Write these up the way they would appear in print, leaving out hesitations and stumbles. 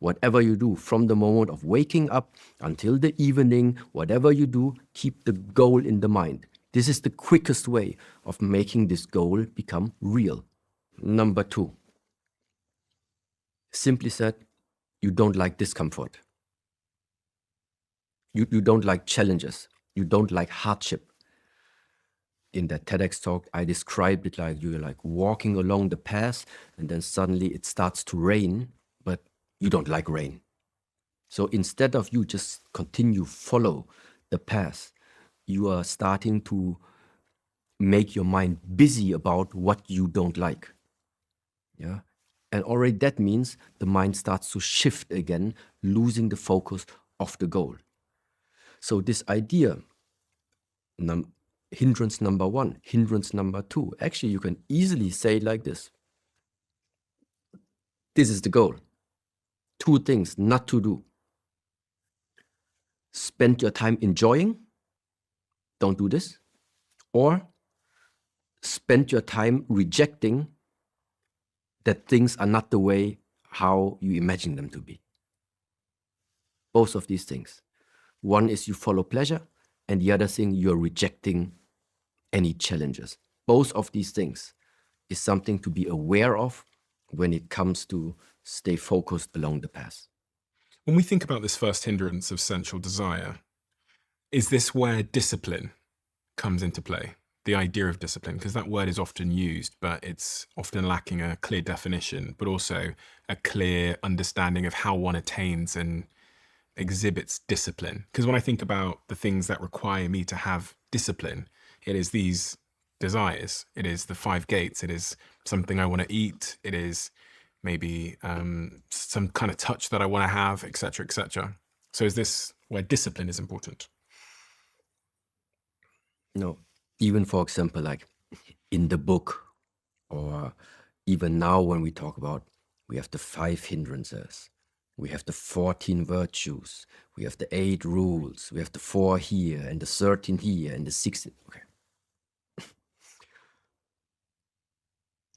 Whatever you do, from the moment of waking up until the evening, whatever you do, keep the goal in the mind. This is the quickest way of making this goal become real. Number 2, simply said, you don't like discomfort. You don't like challenges. You don't like hardship. In that TEDx talk, I described it like you're like walking along the path and then suddenly it starts to rain, but you don't like rain. So instead of you just continue follow the path, you are starting to make your mind busy about what you don't like. Yeah. And already that means the mind starts to shift again, losing the focus of the goal. So this idea, hindrance number 1, hindrance number 2, actually you can easily say it like this. This is the goal. 2 things not to do. Spend your time enjoying, don't do this, or spend your time rejecting that things are not the way how you imagine them to be. Both of these things. One is you follow pleasure, and the other thing, you're rejecting any challenges. Both of these things is something to be aware of when it comes to stay focused along the path. When we think about this first hindrance of sensual desire, is this where discipline comes into play? The idea of discipline, because that word is often used, but it's often lacking a clear definition, but also a clear understanding of how one attains and exhibits discipline. Because when I think about the things that require me to have discipline, it is these desires, it is the 5 gates, it is something I want to eat, it is maybe some kind of touch that I want to have, etc., etc. So is this where discipline is important? No, even for example, like in the book, or even now when we talk about, we have the 5 hindrances, we have the 14 virtues, we have the 8 rules, we have the 4 here and the 13 here and the 16. Okay.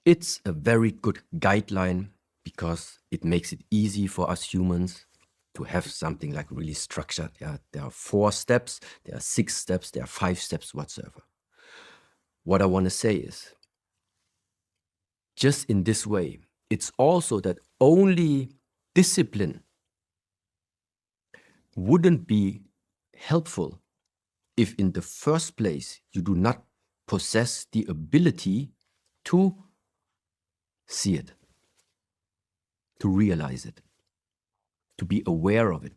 It's a very good guideline because it makes it easy for us humans to have something like really structured. Yeah, there are 4 steps, there are 6 steps, there are 5 steps whatsoever. What I want to say is, just in this way, it's also that only discipline wouldn't be helpful if in the first place you do not possess the ability to see it, to realize it, to be aware of it.